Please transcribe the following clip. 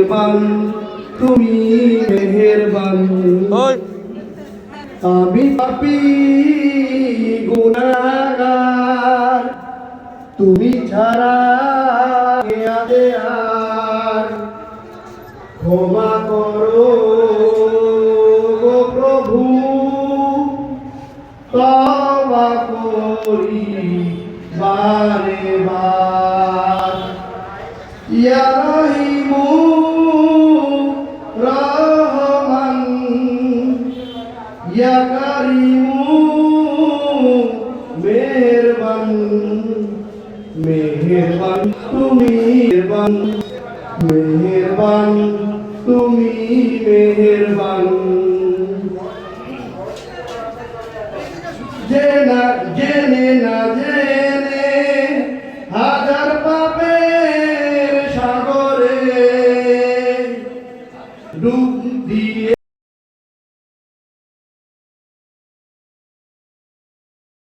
মেহেরবান, তুমি মেহেরবান। আমি পাপী গুনাহগার, তুমি ছাড়া কে আছে আর। ক্ষমা করো গো প্রভু, তওবা করি বারে বার। ইয়া রহিমু রহমান, ইয়া কারিমু মেহেরবান। মেহেরবান তুমি মেহেরবান, মেহেরবান তুমি মেহেরবান। জেনে না জেনে হাজার পাপের সাগরে ডুব